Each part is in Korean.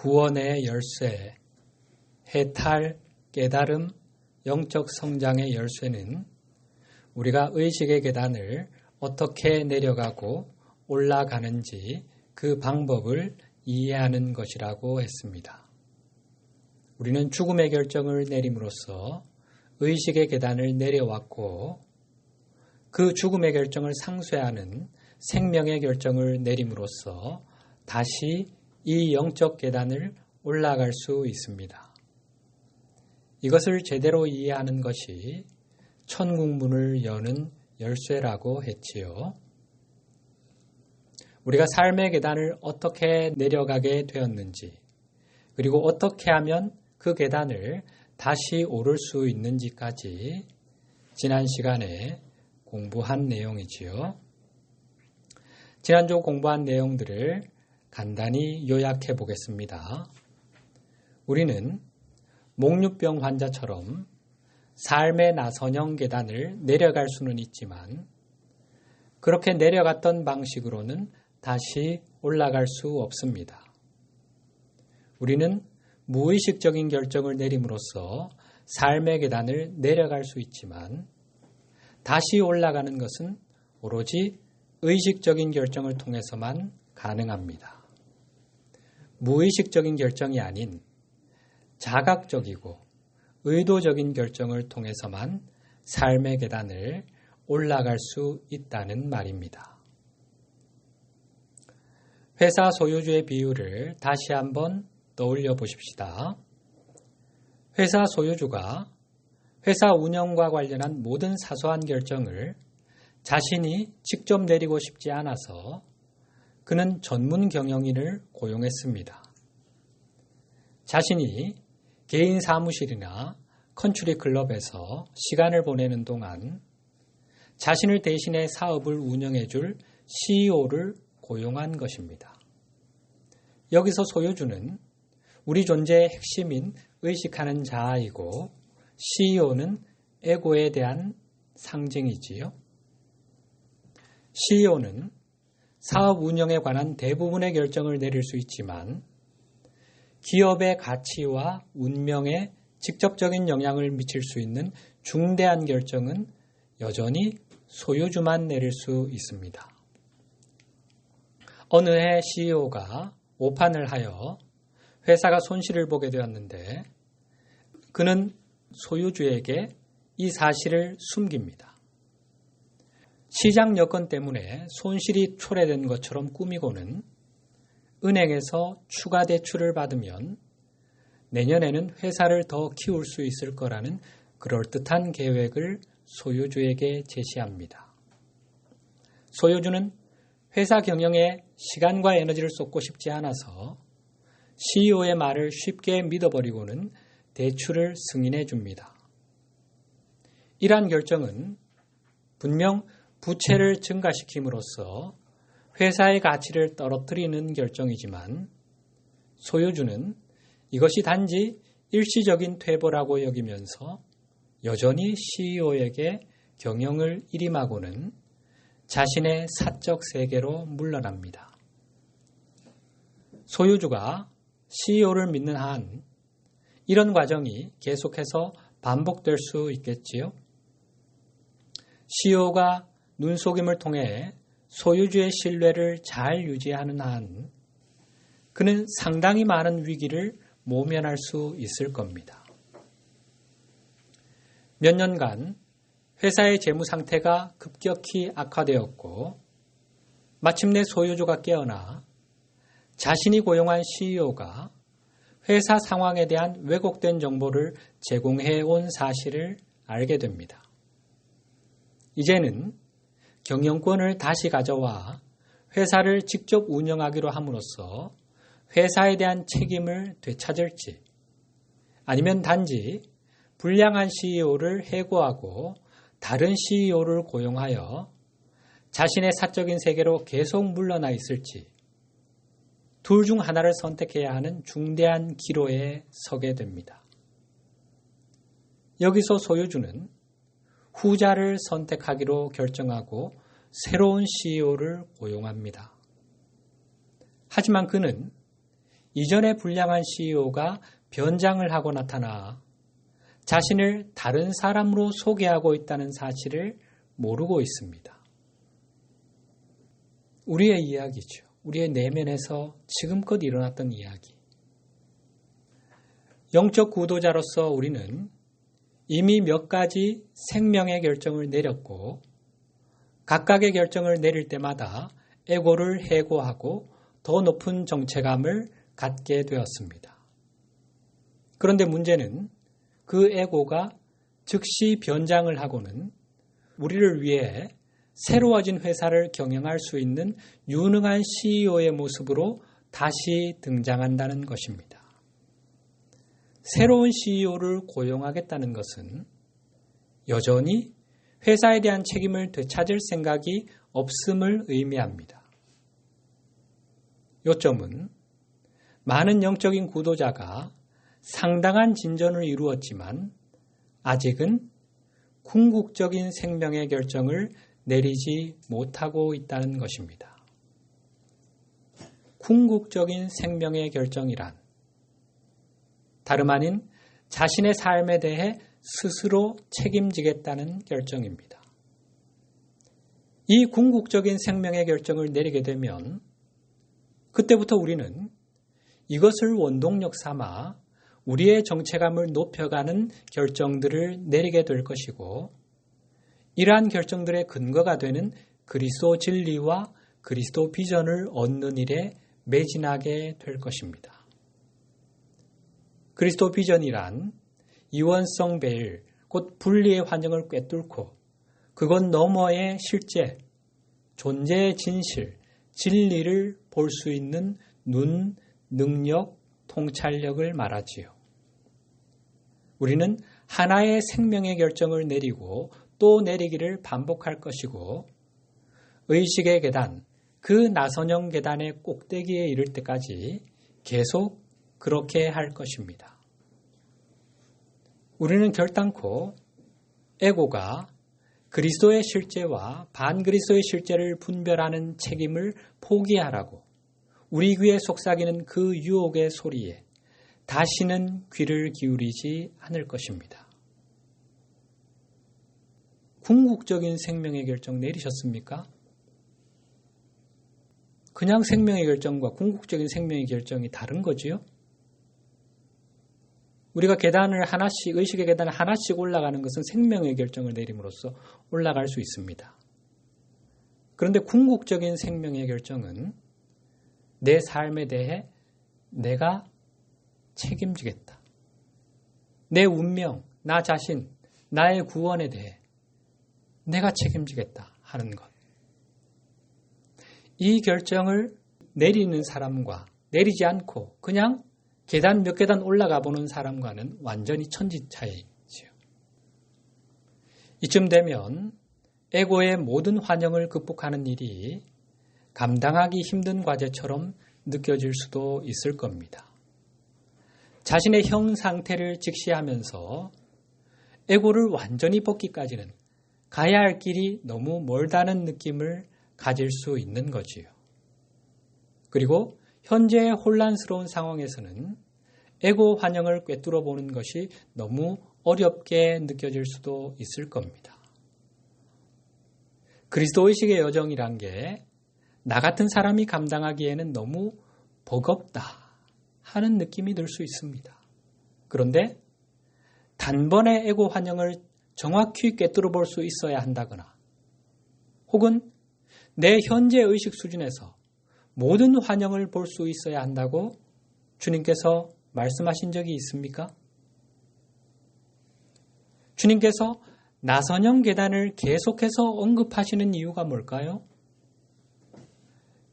구원의 열쇠, 해탈, 깨달음, 영적 성장의 열쇠는 우리가 의식의 계단을 어떻게 내려가고 올라가는지 그 방법을 이해하는 것이라고 했습니다. 우리는 죽음의 결정을 내림으로써 의식의 계단을 내려왔고 그 죽음의 결정을 상쇄하는 생명의 결정을 내림으로써 다시 이 영적 계단을 올라갈 수 있습니다. 이것을 제대로 이해하는 것이 천국문을 여는 열쇠라고 했지요. 우리가 삶의 계단을 어떻게 내려가게 되었는지, 그리고 어떻게 하면 그 계단을 다시 오를 수 있는지까지 지난 시간에 공부한 내용이지요. 지난주 공부한 내용들을 간단히 요약해 보겠습니다. 우리는 목류병 환자처럼 삶의 나선형 계단을 내려갈 수는 있지만 그렇게 내려갔던 방식으로는 다시 올라갈 수 없습니다. 우리는 무의식적인 결정을 내림으로써 삶의 계단을 내려갈 수 있지만 다시 올라가는 것은 오로지 의식적인 결정을 통해서만 가능합니다. 무의식적인 결정이 아닌 자각적이고 의도적인 결정을 통해서만 삶의 계단을 올라갈 수 있다는 말입니다. 회사 소유주의 비유를 다시 한번 떠올려 보십시다. 회사 소유주가 회사 운영과 관련한 모든 사소한 결정을 자신이 직접 내리고 싶지 않아서 그는 전문 경영인을 고용했습니다. 자신이 개인 사무실이나 컨츄리 클럽에서 시간을 보내는 동안 자신을 대신해 사업을 운영해 줄 CEO를 고용한 것입니다. 여기서 소유주는 우리 존재의 핵심인 의식하는 자아이고 CEO는 에고에 대한 상징이지요. CEO는 사업 운영에 관한 대부분의 결정을 내릴 수 있지만 기업의 가치와 운명에 직접적인 영향을 미칠 수 있는 중대한 결정은 여전히 소유주만 내릴 수 있습니다. 어느 해 CEO가 오판을 하여 회사가 손실을 보게 되었는데 그는 소유주에게 이 사실을 숨깁니다. 시장 여건 때문에 손실이 초래된 것처럼 꾸미고는 은행에서 추가 대출을 받으면 내년에는 회사를 더 키울 수 있을 거라는 그럴듯한 계획을 소유주에게 제시합니다. 소유주는 회사 경영에 시간과 에너지를 쏟고 싶지 않아서 CEO의 말을 쉽게 믿어버리고는 대출을 승인해 줍니다. 이러한 결정은 분명 부채를 증가시킴으로써 회사의 가치를 떨어뜨리는 결정이지만 소유주는 이것이 단지 일시적인 퇴보라고 여기면서 여전히 CEO에게 경영을 일임하고는 자신의 사적 세계로 물러납니다. 소유주가 CEO를 믿는 한 이런 과정이 계속해서 반복될 수 있겠지요. CEO가 눈속임을 통해 소유주의 신뢰를 잘 유지하는 한 그는 상당히 많은 위기를 모면할 수 있을 겁니다. 몇 년간 회사의 재무 상태가 급격히 악화되었고 마침내 소유주가 깨어나 자신이 고용한 CEO가 회사 상황에 대한 왜곡된 정보를 제공해 온 사실을 알게 됩니다. 이제는 경영권을 다시 가져와 회사를 직접 운영하기로 함으로써 회사에 대한 책임을 되찾을지 아니면 단지 불량한 CEO를 해고하고 다른 CEO를 고용하여 자신의 사적인 세계로 계속 물러나 있을지 둘 중 하나를 선택해야 하는 중대한 기로에 서게 됩니다. 여기서 소유주는 후자를 선택하기로 결정하고 새로운 CEO를 고용합니다. 하지만 그는 이전에 불량한 CEO가 변장을 하고 나타나 자신을 다른 사람으로 소개하고 있다는 사실을 모르고 있습니다. 우리의 이야기죠. 우리의 내면에서 지금껏 일어났던 이야기. 영적 구도자로서 우리는 이미 몇 가지 생명의 결정을 내렸고 각각의 결정을 내릴 때마다 에고를 해고하고 더 높은 정체감을 갖게 되었습니다. 그런데 문제는 그 에고가 즉시 변장을 하고는 우리를 위해 새로워진 회사를 경영할 수 있는 유능한 CEO의 모습으로 다시 등장한다는 것입니다. 새로운 CEO를 고용하겠다는 것은 여전히 회사에 대한 책임을 되찾을 생각이 없음을 의미합니다. 요점은 많은 영적인 구도자가 상당한 진전을 이루었지만 아직은 궁극적인 생명의 결정을 내리지 못하고 있다는 것입니다. 궁극적인 생명의 결정이란 다름 아닌 자신의 삶에 대해 스스로 책임지겠다는 결정입니다. 이 궁극적인 생명의 결정을 내리게 되면 그때부터 우리는 이것을 원동력 삼아 우리의 정체감을 높여가는 결정들을 내리게 될 것이고 이러한 결정들의 근거가 되는 그리스도 진리와 그리스도 비전을 얻는 일에 매진하게 될 것입니다. 그리스도 비전이란 이원성 베일, 곧 분리의 환영을 꿰뚫고 그것 너머의 실제, 존재의 진실, 진리를 볼 수 있는 눈, 능력, 통찰력을 말하지요. 우리는 하나의 생명의 결정을 내리고 또 내리기를 반복할 것이고 의식의 계단, 그 나선형 계단의 꼭대기에 이를 때까지 계속 그렇게 할 것입니다. 우리는 결단코 에고가 그리스도의 실제와 반그리스도의 실제를 분별하는 책임을 포기하라고 우리 귀에 속삭이는 그 유혹의 소리에 다시는 귀를 기울이지 않을 것입니다. 궁극적인 생명의 결정 내리셨습니까? 그냥 생명의 결정과 궁극적인 생명의 결정이 다른 거지요? 우리가 계단을 하나씩, 의식의 계단을 하나씩 올라가는 것은 생명의 결정을 내림으로써 올라갈 수 있습니다. 그런데 궁극적인 생명의 결정은 내 삶에 대해 내가 책임지겠다. 내 운명, 나 자신, 나의 구원에 대해 내가 책임지겠다 하는 것. 이 결정을 내리는 사람과 내리지 않고 그냥 계단 몇 계단 올라가 보는 사람과는 완전히 천지 차이지요. 이쯤 되면 에고의 모든 환영을 극복하는 일이 감당하기 힘든 과제처럼 느껴질 수도 있을 겁니다. 자신의 형 상태를 직시하면서 에고를 완전히 벗기까지는 가야 할 길이 너무 멀다는 느낌을 가질 수 있는 거지요. 그리고 현재의 혼란스러운 상황에서는 에고 환영을 꿰뚫어 보는 것이 너무 어렵게 느껴질 수도 있을 겁니다. 그리스도의식의 여정이란 게 나 같은 사람이 감당하기에는 너무 버겁다 하는 느낌이 들 수 있습니다. 그런데 단번에 에고 환영을 정확히 꿰뚫어 볼 수 있어야 한다거나 혹은 내 현재 의식 수준에서 모든 환영을 볼 수 있어야 한다고 주님께서 말씀하신 적이 있습니까? 주님께서 나선형 계단을 계속해서 언급하시는 이유가 뭘까요?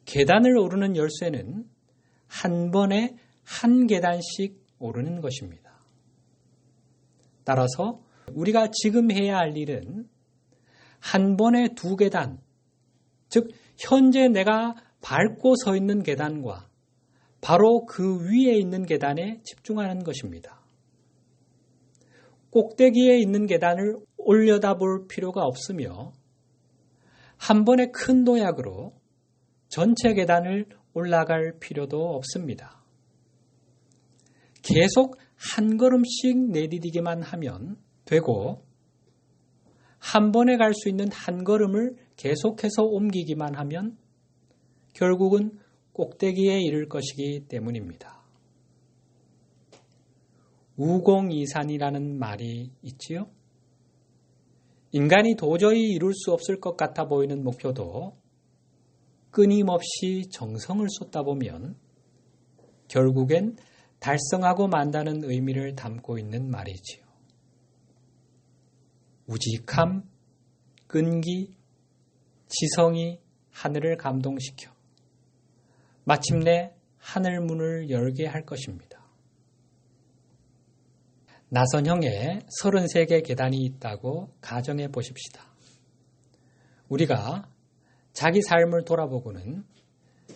계단을 오르는 열쇠는 한 번에 한 계단씩 오르는 것입니다. 따라서 우리가 지금 해야 할 일은 한 번에 두 계단, 즉 현재 내가 밟고 서 있는 계단과 바로 그 위에 있는 계단에 집중하는 것입니다. 꼭대기에 있는 계단을 올려다볼 필요가 없으며 한 번에 큰 도약으로 전체 계단을 올라갈 필요도 없습니다. 계속 한 걸음씩 내디디기만 하면 되고 한 번에 갈 수 있는 한 걸음을 계속해서 옮기기만 하면 결국은 꼭대기에 이를 것이기 때문입니다. 우공이산이라는 말이 있지요. 인간이 도저히 이룰 수 없을 것 같아 보이는 목표도 끊임없이 정성을 쏟다 보면 결국엔 달성하고 만다는 의미를 담고 있는 말이지요. 우직함, 끈기, 지성이 하늘을 감동시켜 마침내 하늘 문을 열게 할 것입니다. 나선형에 33개 계단이 있다고 가정해 보십시다. 우리가 자기 삶을 돌아보고는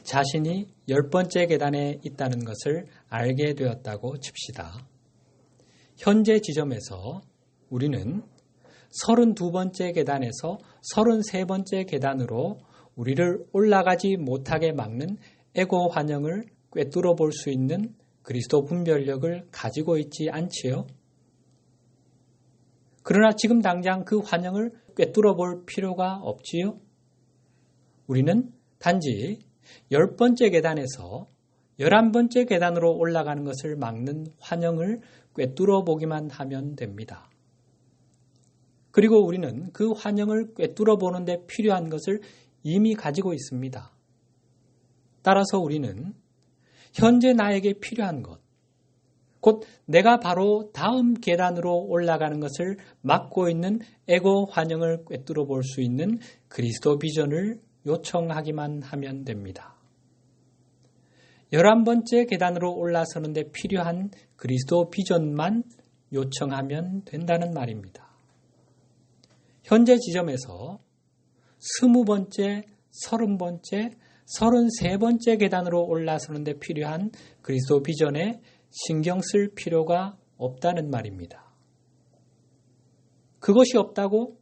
자신이 10번째 계단에 있다는 것을 알게 되었다고 칩시다. 현재 지점에서 우리는 32번째 계단에서 33번째 계단으로 우리를 올라가지 못하게 막는 에고 환영을 꿰뚫어 볼 수 있는 그리스도 분별력을 가지고 있지 않지요? 그러나 지금 당장 그 환영을 꿰뚫어 볼 필요가 없지요? 우리는 단지 10번째 계단에서 11번째 계단으로 올라가는 것을 막는 환영을 꿰뚫어 보기만 하면 됩니다. 그리고 우리는 그 환영을 꿰뚫어 보는 데 필요한 것을 이미 가지고 있습니다. 따라서 우리는 현재 나에게 필요한 것, 곧 내가 바로 다음 계단으로 올라가는 것을 막고 있는 에고 환영을 꿰뚫어 볼 수 있는 그리스도 비전을 요청하기만 하면 됩니다. 11번째 계단으로 올라서는 데 필요한 그리스도 비전만 요청하면 된다는 말입니다. 현재 지점에서 20번째, 30번째, 33번째 계단으로 올라서는 데 필요한 그리스도 비전에 신경 쓸 필요가 없다는 말입니다. 그것이 없다고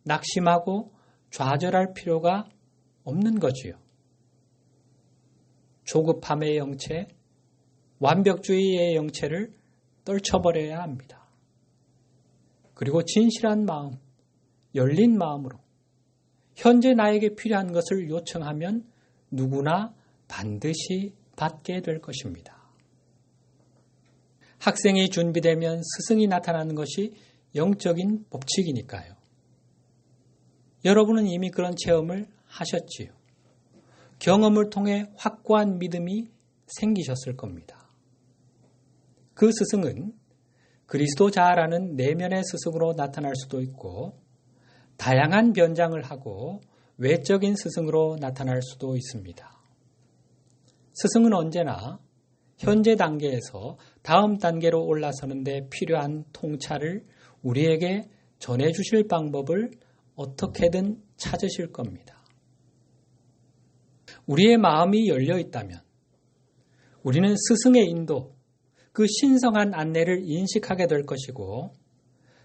낙심하고 좌절할 필요가 없는 거지요. 조급함의 영체, 완벽주의의 영체를 떨쳐버려야 합니다. 그리고 진실한 마음, 열린 마음으로 현재 나에게 필요한 것을 요청하면 누구나 반드시 받게 될 것입니다. 학생이 준비되면 스승이 나타나는 것이 영적인 법칙이니까요. 여러분은 이미 그런 체험을 하셨지요. 경험을 통해 확고한 믿음이 생기셨을 겁니다. 그 스승은 그리스도 자아라는 내면의 스승으로 나타날 수도 있고 다양한 변장을 하고 외적인 스승으로 나타날 수도 있습니다. 스승은 언제나 현재 단계에서 다음 단계로 올라서는 데 필요한 통찰을 우리에게 전해주실 방법을 어떻게든 찾으실 겁니다. 우리의 마음이 열려 있다면 우리는 스승의 인도, 그 신성한 안내를 인식하게 될 것이고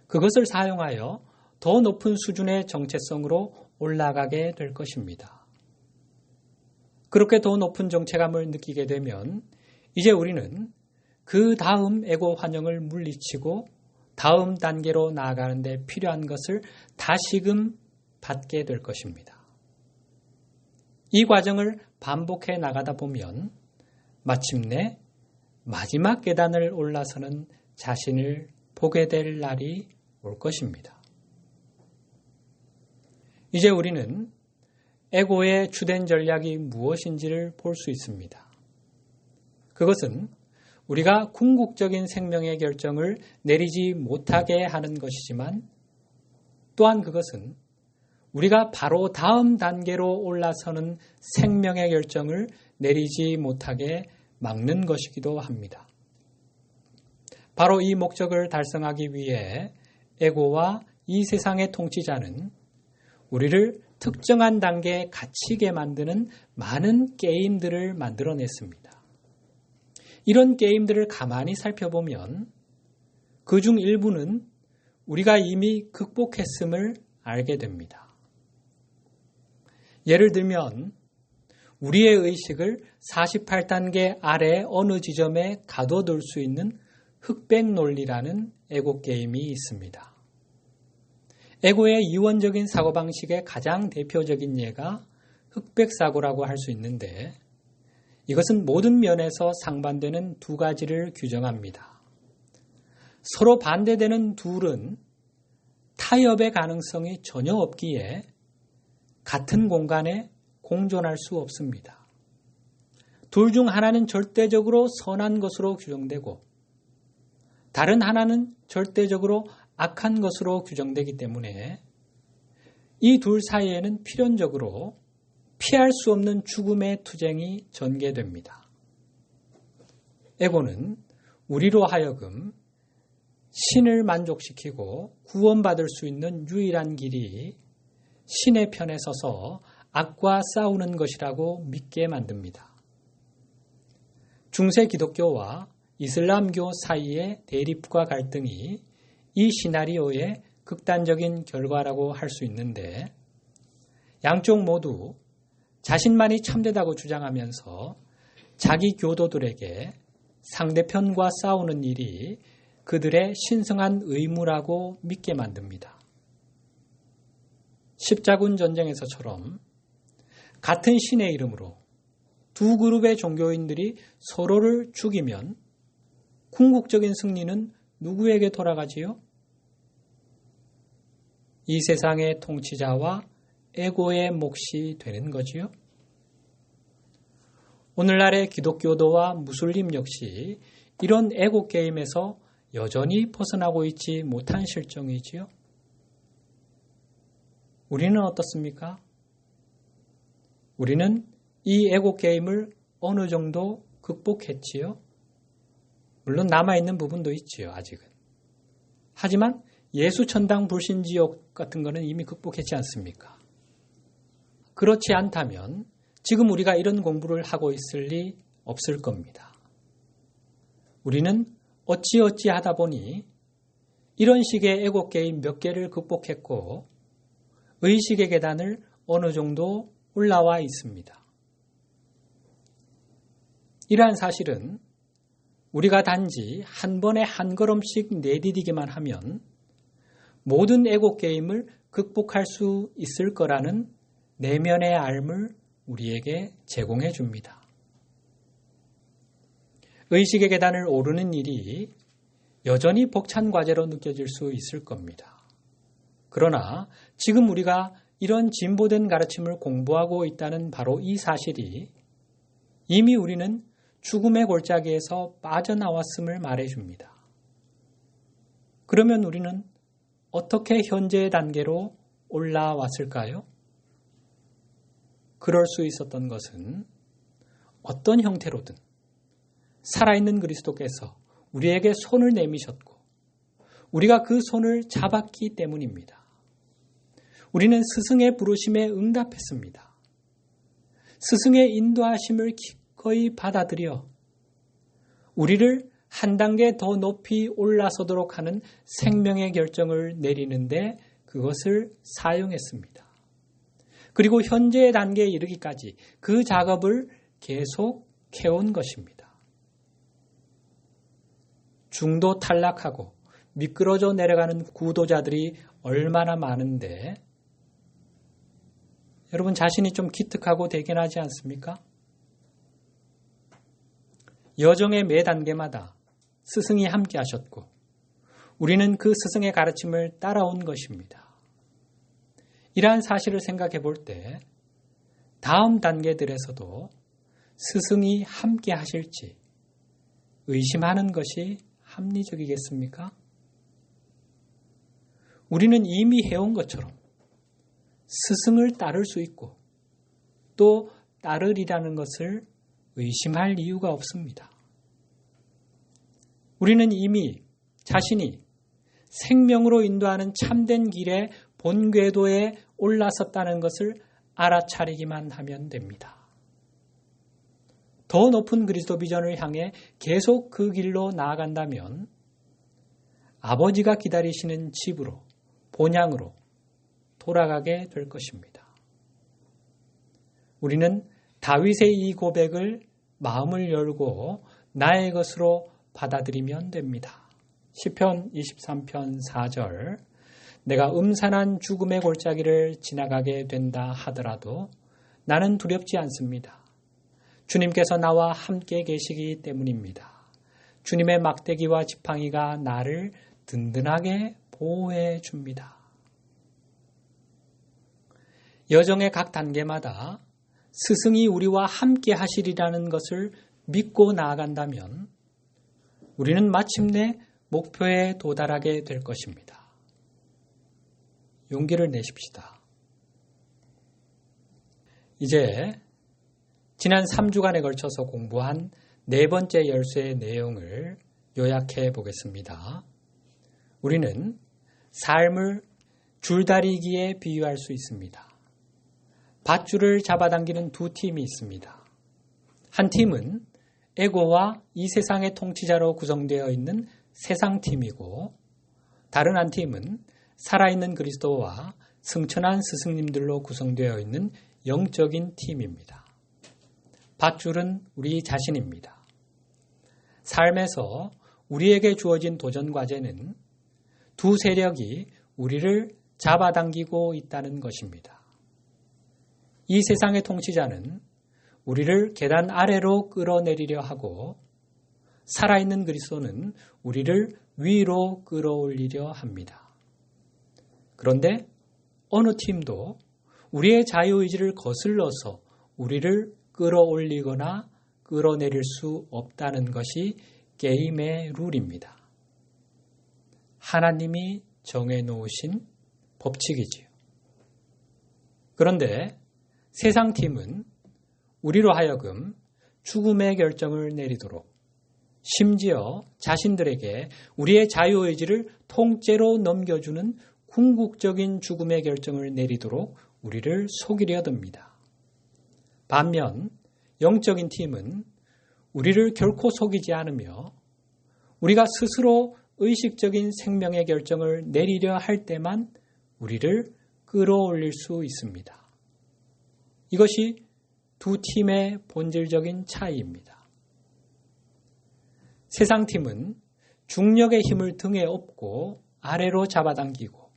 그것을 사용하여 더 높은 수준의 정체성으로 올라가게 될 것입니다. 그렇게 더 높은 정체감을 느끼게 되면 이제 우리는 그 다음 에고 환영을 물리치고 다음 단계로 나아가는 데 필요한 것을 다시금 받게 될 것입니다. 이 과정을 반복해 나가다 보면 마침내 마지막 계단을 올라서는 자신을 보게 될 날이 올 것입니다. 이제 우리는 에고의 주된 전략이 무엇인지를 볼 수 있습니다. 그것은 우리가 궁극적인 생명의 결정을 내리지 못하게 하는 것이지만 또한 그것은 우리가 바로 다음 단계로 올라서는 생명의 결정을 내리지 못하게 막는 것이기도 합니다. 바로 이 목적을 달성하기 위해 에고와 이 세상의 통치자는 우리를 특정한 단계에 갇히게 만드는 많은 게임들을 만들어냈습니다. 이런 게임들을 가만히 살펴보면 그중 일부는 우리가 이미 극복했음을 알게 됩니다. 예를 들면 우리의 의식을 48단계 아래 어느 지점에 가둬둘 수 있는 흑백 논리라는 에고 게임이 있습니다. 에고의 이원적인 사고방식의 가장 대표적인 예가 흑백 사고라고 할 수 있는데, 이것은 모든 면에서 상반되는 두 가지를 규정합니다. 서로 반대되는 둘은 타협의 가능성이 전혀 없기에 같은 공간에 공존할 수 없습니다. 둘 중 하나는 절대적으로 선한 것으로 규정되고 다른 하나는 절대적으로 악한 것으로 규정되기 때문에 이 둘 사이에는 필연적으로 피할 수 없는 죽음의 투쟁이 전개됩니다. 에고는 우리로 하여금 신을 만족시키고 구원받을 수 있는 유일한 길이 신의 편에 서서 악과 싸우는 것이라고 믿게 만듭니다. 중세 기독교와 이슬람교 사이의 대립과 갈등이 이 시나리오의 극단적인 결과라고 할 수 있는데, 양쪽 모두 자신만이 참되다고 주장하면서 자기 교도들에게 상대편과 싸우는 일이 그들의 신성한 의무라고 믿게 만듭니다. 십자군 전쟁에서처럼 같은 신의 이름으로 두 그룹의 종교인들이 서로를 죽이면 궁극적인 승리는 누구에게 돌아가지요? 이 세상의 통치자와 에고의 몫이 되는 거지요. 오늘날의 기독교도와 무슬림 역시 이런 에고 게임에서 여전히 벗어나고 있지 못한 실정이지요. 우리는 어떻습니까? 우리는 이 에고 게임을 어느 정도 극복했지요. 물론 남아있는 부분도 있지요, 아직은. 하지만 예수 천당 불신지옥 같은 거는 이미 극복했지 않습니까? 그렇지 않다면 지금 우리가 이런 공부를 하고 있을 리 없을 겁니다. 우리는 어찌어찌 하다 보니 이런 식의 에고 게임 몇 개를 극복했고 의식의 계단을 어느 정도 올라와 있습니다. 이러한 사실은 우리가 단지 한 번에 한 걸음씩 내디디기만 하면 모든 에고 게임을 극복할 수 있을 거라는 내면의 알을 우리에게 제공해 줍니다. 의식의 계단을 오르는 일이 여전히 벅찬 과제로 느껴질 수 있을 겁니다. 그러나 지금 우리가 이런 진보된 가르침을 공부하고 있다는 바로 이 사실이 이미 우리는 죽음의 골짜기에서 빠져나왔음을 말해줍니다. 그러면 우리는 어떻게 현재의 단계로 올라왔을까요? 그럴 수 있었던 것은 어떤 형태로든 살아있는 그리스도께서 우리에게 손을 내미셨고 우리가 그 손을 잡았기 때문입니다. 우리는 스승의 부르심에 응답했습니다. 스승의 인도하심을 기꺼이 받아들여 우리를 한 단계 더 높이 올라서도록 하는 생명의 결정을 내리는데 그것을 사용했습니다. 그리고 현재의 단계에 이르기까지 그 작업을 계속 해온 것입니다. 중도 탈락하고 미끄러져 내려가는 구도자들이 얼마나 많은데 여러분 자신이 좀 기특하고 대견하지 않습니까? 여정의 매 단계마다 스승이 함께 하셨고 우리는 그 스승의 가르침을 따라온 것입니다. 이러한 사실을 생각해 볼 때 다음 단계들에서도 스승이 함께 하실지 의심하는 것이 합리적이겠습니까? 우리는 이미 해온 것처럼 스승을 따를 수 있고 또 따르리라는 것을 의심할 이유가 없습니다. 우리는 이미 자신이 생명으로 인도하는 참된 길의 본 궤도에 올라섰다는 것을 알아차리기만 하면 됩니다. 더 높은 그리스도 비전을 향해 계속 그 길로 나아간다면 아버지가 기다리시는 집으로, 본향으로 돌아가게 될 것입니다. 우리는 다윗의 이 고백을 마음을 열고 나의 것으로 받아들이면 됩니다. 시편 23편 4절 내가 음산한 죽음의 골짜기를 지나가게 된다 하더라도 나는 두렵지 않습니다. 주님께서 나와 함께 계시기 때문입니다. 주님의 막대기와 지팡이가 나를 든든하게 보호해 줍니다. 여정의 각 단계마다 스승이 우리와 함께 하시리라는 것을 믿고 나아간다면 우리는 마침내 목표에 도달하게 될 것입니다. 용기를 내십시다. 이제 지난 3주간에 걸쳐서 공부한 네 번째 열쇠의 내용을 요약해 보겠습니다. 우리는 삶을 줄다리기에 비유할 수 있습니다. 밧줄을 잡아당기는 두 팀이 있습니다. 한 팀은 에고와 이 세상의 통치자로 구성되어 있는 세상팀이고 다른 한 팀은 살아있는 그리스도와 승천한 스승님들로 구성되어 있는 영적인 팀입니다. 밧줄은 우리 자신입니다. 삶에서 우리에게 주어진 도전 과제는 두 세력이 우리를 잡아당기고 있다는 것입니다. 이 세상의 통치자는 우리를 계단 아래로 끌어내리려 하고 살아있는 그리스도는 우리를 위로 끌어올리려 합니다. 그런데 어느 팀도 우리의 자유의지를 거슬러서 우리를 끌어올리거나 끌어내릴 수 없다는 것이 게임의 룰입니다. 하나님이 정해놓으신 법칙이지요. 그런데 세상팀은 우리로 하여금 죽음의 결정을 내리도록 심지어 자신들에게 우리의 자유의지를 통째로 넘겨주는 궁극적인 죽음의 결정을 내리도록 우리를 속이려 듭니다. 반면 영적인 팀은 우리를 결코 속이지 않으며 우리가 스스로 의식적인 생명의 결정을 내리려 할 때만 우리를 끌어올릴 수 있습니다. 이것이 두 팀의 본질적인 차이입니다. 세상팀은 중력의 힘을 등에 업고 아래로 잡아당기고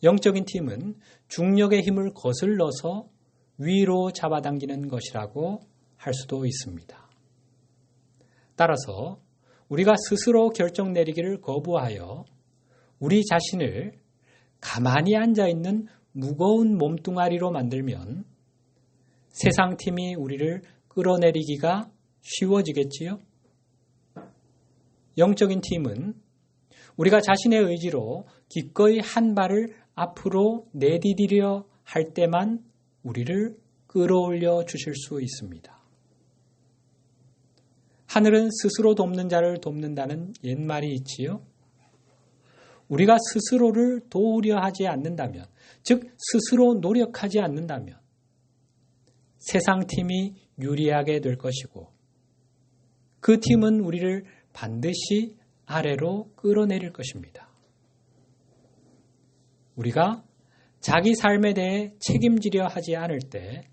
영적인 팀은 중력의 힘을 거슬러서 위로 잡아당기는 것이라고 할 수도 있습니다. 따라서 우리가 스스로 결정 내리기를 거부하여 우리 자신을 가만히 앉아있는 무거운 몸뚱아리로 만들면 세상팀이 우리를 끌어내리기가 쉬워지겠지요? 영적인 팀은 우리가 자신의 의지로 기꺼이 한 발을 앞으로 내디디려 할 때만 우리를 끌어올려 주실 수 있습니다. 하늘은 스스로 돕는 자를 돕는다는 옛말이 있지요. 우리가 스스로를 도우려 하지 않는다면, 즉 스스로 노력하지 않는다면 세상팀이 유리하게 될 것이고 그 팀은 우리를 반드시 아래로 끌어내릴 것입니다. 우리가 자기 삶에 대해 책임지려 하지 않을 때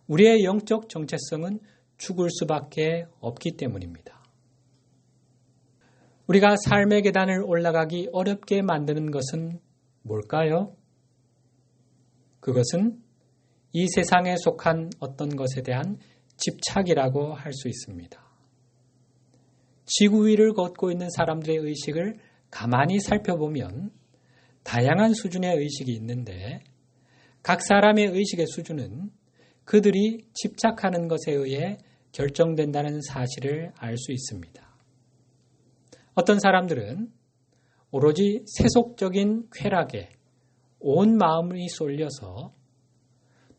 우리의 영적 정체성은 죽을 수밖에 없기 때문입니다. 우리가 삶의 계단을 올라가기 어렵게 만드는 것은 뭘까요? 그것은 이 세상에 속한 어떤 것에 대한 집착이라고 할 수 있습니다. 지구 위를 걷고 있는 사람들의 의식을 가만히 살펴보면 다양한 수준의 의식이 있는데 각 사람의 의식의 수준은 그들이 집착하는 것에 의해 결정된다는 사실을 알 수 있습니다. 어떤 사람들은 오로지 세속적인 쾌락에 온 마음이 쏠려서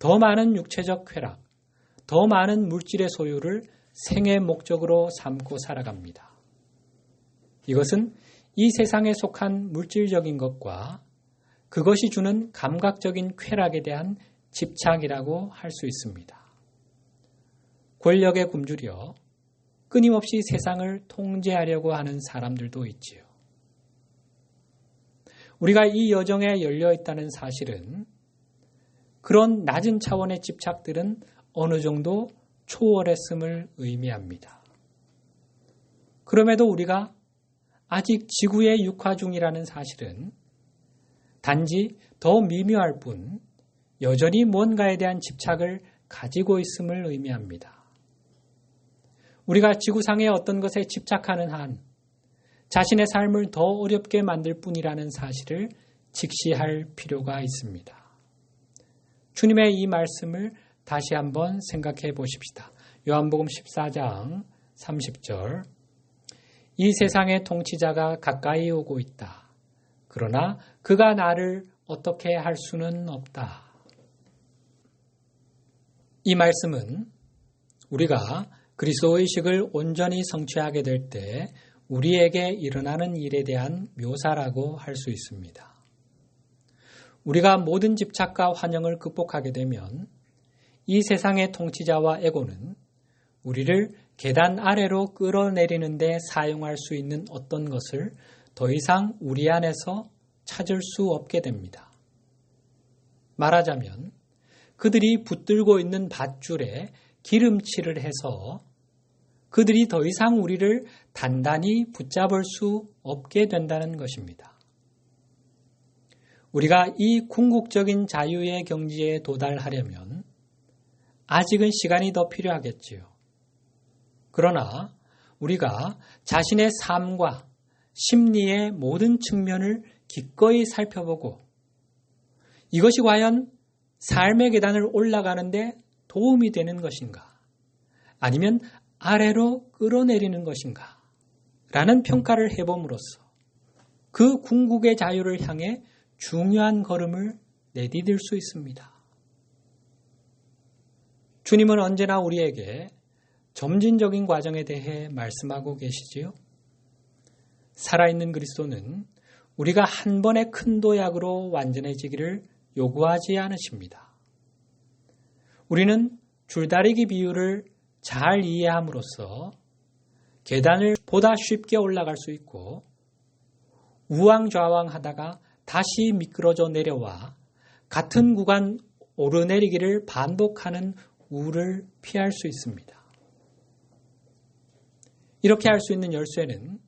더 많은 육체적 쾌락, 더 많은 물질의 소유를 생의 목적으로 삼고 살아갑니다. 이것은 이 세상에 속한 물질적인 것과 그것이 주는 감각적인 쾌락에 대한 집착이라고 할 수 있습니다. 권력에 굶주려 끊임없이 세상을 통제하려고 하는 사람들도 있지요. 우리가 이 여정에 열려 있다는 사실은 그런 낮은 차원의 집착들은 어느 정도 초월했음을 의미합니다. 그럼에도 우리가 아직 지구의 육화 중이라는 사실은 단지 더 미묘할 뿐 여전히 뭔가에 대한 집착을 가지고 있음을 의미합니다. 우리가 지구상의 어떤 것에 집착하는 한 자신의 삶을 더 어렵게 만들 뿐이라는 사실을 직시할 필요가 있습니다. 주님의 이 말씀을 다시 한번 생각해 보십시다. 요한복음 14장 30절 이 세상의 통치자가 가까이 오고 있다. 그러나 그가 나를 어떻게 할 수는 없다. 이 말씀은 우리가 그리스도 의식을 온전히 성취하게 될 때 우리에게 일어나는 일에 대한 묘사라고 할 수 있습니다. 우리가 모든 집착과 환영을 극복하게 되면 이 세상의 통치자와 에고는 우리를 계단 아래로 끌어내리는 데 사용할 수 있는 어떤 것을 더 이상 우리 안에서 찾을 수 없게 됩니다. 말하자면 그들이 붙들고 있는 밧줄에 기름칠을 해서 그들이 더 이상 우리를 단단히 붙잡을 수 없게 된다는 것입니다. 우리가 이 궁극적인 자유의 경지에 도달하려면 아직은 시간이 더 필요하겠지요. 그러나 우리가 자신의 삶과 심리의 모든 측면을 기꺼이 살펴보고 이것이 과연 삶의 계단을 올라가는데 도움이 되는 것인가? 아니면 아래로 끌어내리는 것인가? 라는 평가를 해봄으로써 그 궁극의 자유를 향해 중요한 걸음을 내디딜 수 있습니다. 주님은 언제나 우리에게 점진적인 과정에 대해 말씀하고 계시지요. 살아있는 그리스도는 우리가 한 번의 큰 도약으로 완전해지기를 요구하지 않으십니다. 우리는 줄다리기 비유를 잘 이해함으로써 계단을 보다 쉽게 올라갈 수 있고 우왕좌왕하다가 다시 미끄러져 내려와 같은 구간 오르내리기를 반복하는 우를 피할 수 있습니다. 이렇게 할 수 있는 열쇠는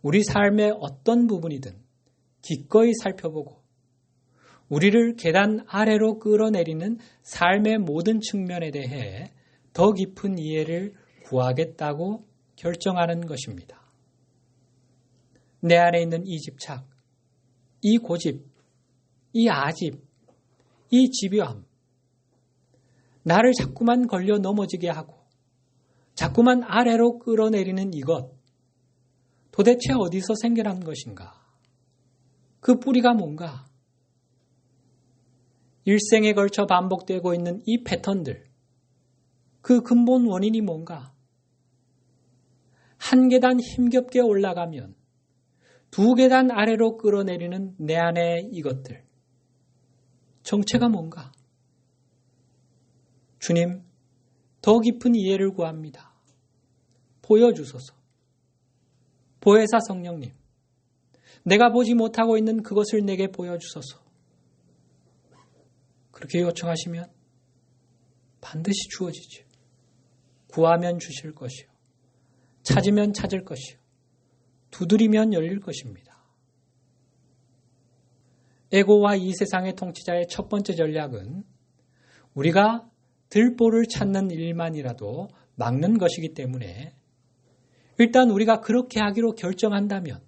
우리 삶의 어떤 부분이든 기꺼이 살펴보고 우리를 계단 아래로 끌어내리는 삶의 모든 측면에 대해 더 깊은 이해를 구하겠다고 결정하는 것입니다. 내 안에 있는 이 집착, 이 고집, 이 아집, 이 집요함, 나를 자꾸만 걸려 넘어지게 하고 자꾸만 아래로 끌어내리는 이것, 도대체 어디서 생겨난 것인가? 그 뿌리가 뭔가? 일생에 걸쳐 반복되고 있는 이 패턴들, 그 근본 원인이 뭔가? 한 계단 힘겹게 올라가면 두 계단 아래로 끌어내리는 내 안의 이것들, 정체가 뭔가? 주님, 더 깊은 이해를 구합니다. 보여주소서. 보혜사 성령님, 내가 보지 못하고 있는 그것을 내게 보여주소서. 그렇게 요청하시면 반드시 주어지죠. 구하면 주실 것이요. 찾으면 찾을 것이요. 두드리면 열릴 것입니다. 에고와 이 세상의 통치자의 첫 번째 전략은 우리가 들보를 찾는 일만이라도 막는 것이기 때문에 일단 우리가 그렇게 하기로 결정한다면,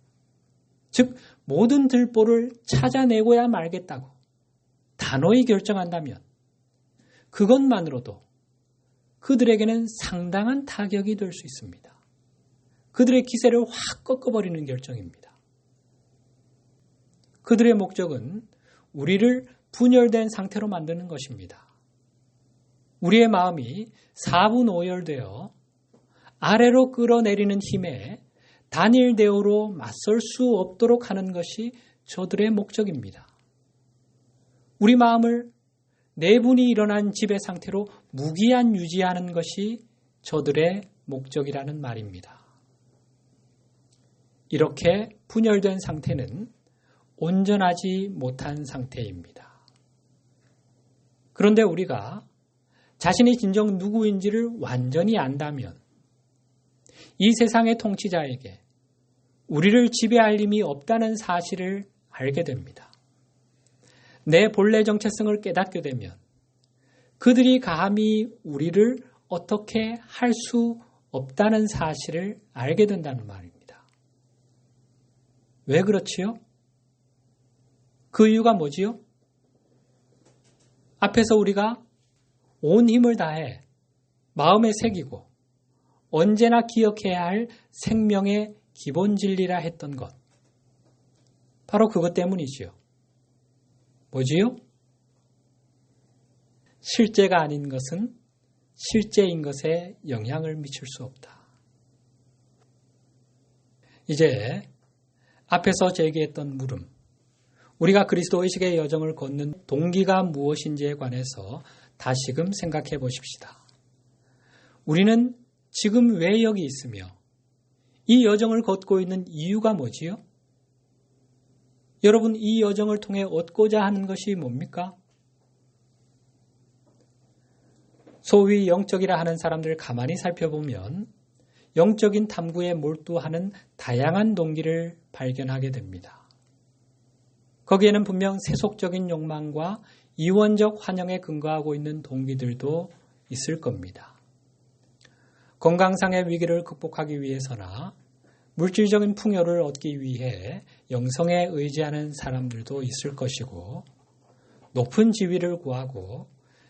즉 모든 들보를 찾아내고야 말겠다고 단호히 결정한다면 그것만으로도 그들에게는 상당한 타격이 될 수 있습니다. 그들의 기세를 확 꺾어버리는 결정입니다. 그들의 목적은 우리를 분열된 상태로 만드는 것입니다. 우리의 마음이 사분오열되어 아래로 끌어내리는 힘에 단일대오로 맞설 수 없도록 하는 것이 저들의 목적입니다. 우리 마음을 내분이 일어난 지배 상태로 무기한 유지하는 것이 저들의 목적이라는 말입니다. 이렇게 분열된 상태는 온전하지 못한 상태입니다. 그런데 우리가 자신이 진정 누구인지를 완전히 안다면 이 세상의 통치자에게 우리를 지배할 힘이 없다는 사실을 알게 됩니다. 내 본래 정체성을 깨닫게 되면 그들이 감히 우리를 어떻게 할 수 없다는 사실을 알게 된다는 말입니다. 왜 그렇지요? 그 이유가 뭐지요? 앞에서 우리가 온 힘을 다해 마음에 새기고 언제나 기억해야 할 생명의 기본 진리라 했던 것. 바로 그것 때문이지요. 뭐지요? 실제가 아닌 것은 실제인 것에 영향을 미칠 수 없다. 이제 앞에서 제기했던 물음, 우리가 그리스도 의식의 여정을 걷는 동기가 무엇인지에 관해서 다시금 생각해 보십시다. 우리는 지금 왜 여기 있으며 이 여정을 걷고 있는 이유가 뭐지요? 여러분, 이 여정을 통해 얻고자 하는 것이 뭡니까? 소위 영적이라 하는 사람들을 가만히 살펴보면 영적인 탐구에 몰두하는 다양한 동기를 발견하게 됩니다. 거기에는 분명 세속적인 욕망과 이원적 환영에 근거하고 있는 동기들도 있을 겁니다. 건강상의 위기를 극복하기 위해서나 물질적인 풍요를 얻기 위해 영성에 의지하는 사람들도 있을 것이고, 높은 지위를 구하고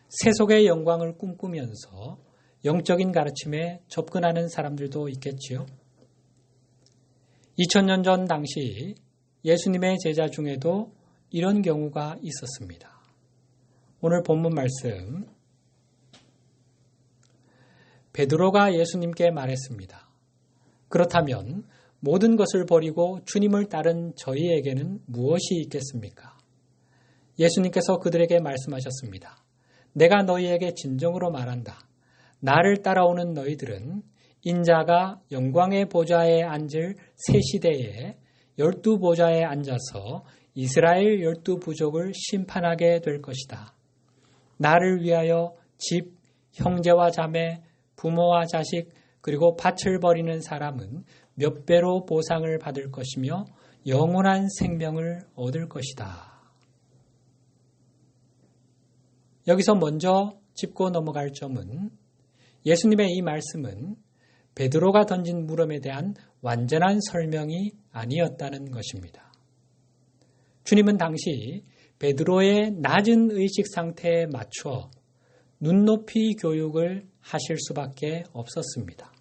세속의 영광을 꿈꾸면서 영적인 가르침에 접근하는 사람들도 있겠지요. 2000년 전 당시 예수님의 제자 중에도 이런 경우가 있었습니다. 오늘 본문 말씀, 베드로가 예수님께 말했습니다. 그렇다면 모든 것을 버리고 주님을 따른 저희에게는 무엇이 있겠습니까? 예수님께서 그들에게 말씀하셨습니다. 내가 너희에게 진정으로 말한다. 나를 따라오는 너희들은 인자가 영광의 보좌에 앉을 새 시대에 12보좌에 앉아서 이스라엘 12부족을 심판하게 될 것이다. 나를 위하여 집, 형제와 자매, 부모와 자식, 그리고 밭을 버리는 사람은 몇 배로 보상을 받을 것이며 영원한 생명을 얻을 것이다. 여기서 먼저 짚고 넘어갈 점은 예수님의 이 말씀은 베드로가 던진 물음에 대한 완전한 설명이 아니었다는 것입니다. 주님은 당시 베드로의 낮은 의식 상태에 맞춰 눈높이 교육을 하실 수밖에 없었습니다.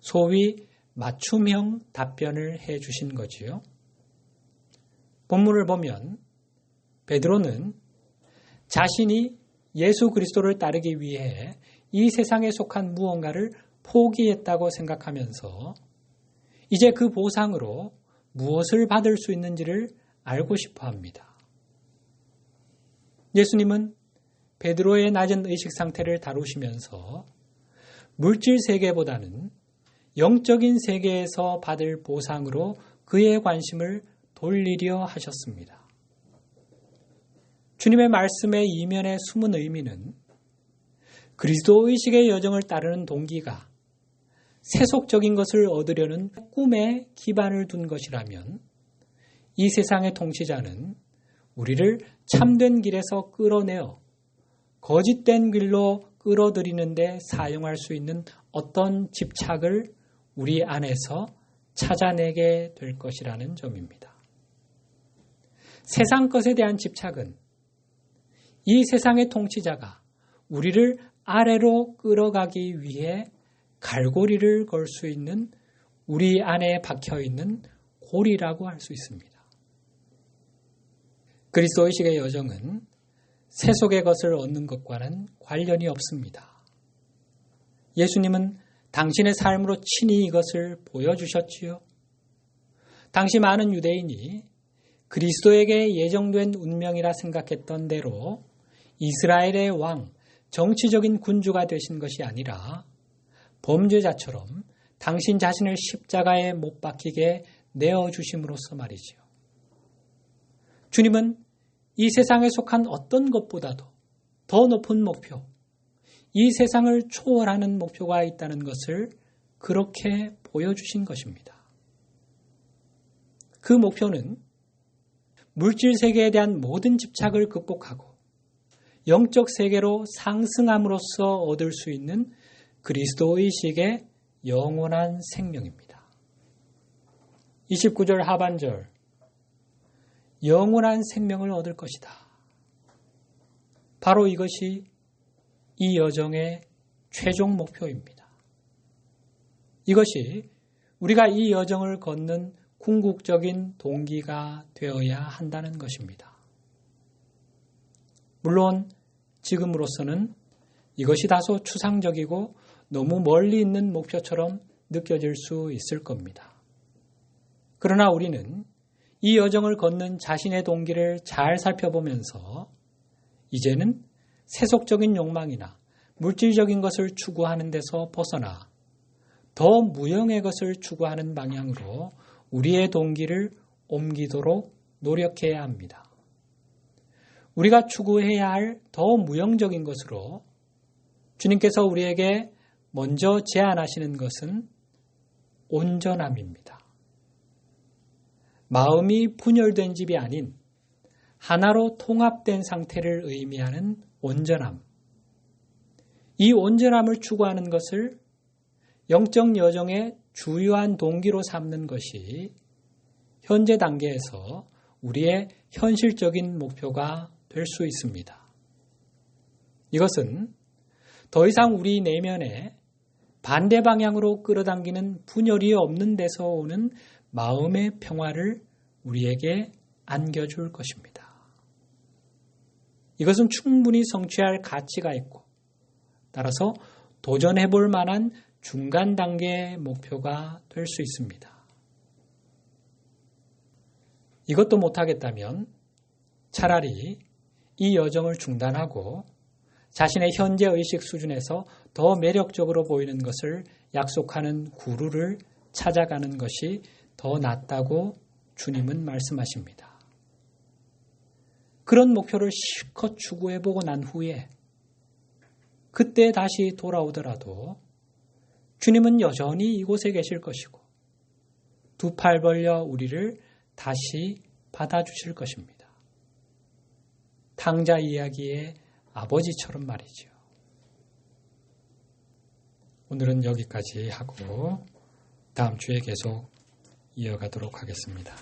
소위 맞춤형 답변을 해 주신 거지요. 본문을 보면 베드로는 자신이 예수 그리스도를 따르기 위해 이 세상에 속한 무언가를 포기했다고 생각하면서 이제 그 보상으로 무엇을 받을 수 있는지를 알고 싶어 합니다. 예수님은 베드로의 낮은 의식 상태를 다루시면서 물질 세계보다는 영적인 세계에서 받을 보상으로 그의 관심을 돌리려 하셨습니다. 주님의 말씀의 이면의 숨은 의미는 그리스도 의식의 여정을 따르는 동기가 세속적인 것을 얻으려는 꿈에 기반을 둔 것이라면 이 세상의 통치자는 우리를 참된 길에서 끌어내어 거짓된 길로 끌어들이는 데 사용할 수 있는 어떤 집착을 우리 안에서 찾아내게 될 것이라는 점입니다. 세상 것에 대한 집착은 이 세상의 통치자가 우리를 아래로 끌어가기 위해 갈고리를 걸 수 있는 우리 안에 박혀있는 고리라고 할 수 있습니다. 그리스도 의식의 여정은 세속의 것을 얻는 것과는 관련이 없습니다. 예수님은 당신의 삶으로 친히 이것을 보여주셨지요. 당시 많은 유대인이 그리스도에게 예정된 운명이라 생각했던 대로 이스라엘의 왕, 정치적인 군주가 되신 것이 아니라 범죄자처럼 당신 자신을 십자가에 못 박히게 내어주심으로써 말이지요. 주님은 이 세상에 속한 어떤 것보다도 더 높은 목표, 이 세상을 초월하는 목표가 있다는 것을 그렇게 보여주신 것입니다. 그 목표는 물질 세계에 대한 모든 집착을 극복하고 영적 세계로 상승함으로써 얻을 수 있는 그리스도의식의 영원한 생명입니다. 29절 하반절, 영원한 생명을 얻을 것이다. 바로 이것이 이 여정의 최종 목표입니다. 이것이 우리가 이 여정을 걷는 궁극적인 동기가 되어야 한다는 것입니다. 물론 지금으로서는 이것이 다소 추상적이고 너무 멀리 있는 목표처럼 느껴질 수 있을 겁니다. 그러나 우리는 이 여정을 걷는 자신의 동기를 잘 살펴보면서 이제는 세속적인 욕망이나 물질적인 것을 추구하는 데서 벗어나 더 무형의 것을 추구하는 방향으로 우리의 동기를 옮기도록 노력해야 합니다. 우리가 추구해야 할 더 무형적인 것으로 주님께서 우리에게 먼저 제안하시는 것은 온전함입니다. 마음이 분열된 집이 아닌 하나로 통합된 상태를 의미하는 온전함. 이 온전함을 추구하는 것을 영적 여정의 주요한 동기로 삼는 것이 현재 단계에서 우리의 현실적인 목표가 될 수 있습니다. 이것은 더 이상 우리 내면에 반대 방향으로 끌어당기는 분열이 없는 데서 오는 마음의 평화를 우리에게 안겨줄 것입니다. 이것은 충분히 성취할 가치가 있고 따라서 도전해 볼 만한 중간 단계의 목표가 될 수 있습니다. 이것도 못하겠다면 차라리 이 여정을 중단하고 자신의 현재 의식 수준에서 더 매력적으로 보이는 것을 약속하는 구루를 찾아가는 것이 더 낫다고 주님은 말씀하십니다. 그런 목표를 실컷 추구해보고 난 후에 그때 다시 돌아오더라도 주님은 여전히 이곳에 계실 것이고 두 팔 벌려 우리를 다시 받아주실 것입니다. 탕자 이야기의 아버지처럼 말이죠. 오늘은 여기까지 하고 다음 주에 계속 이어가도록 하겠습니다.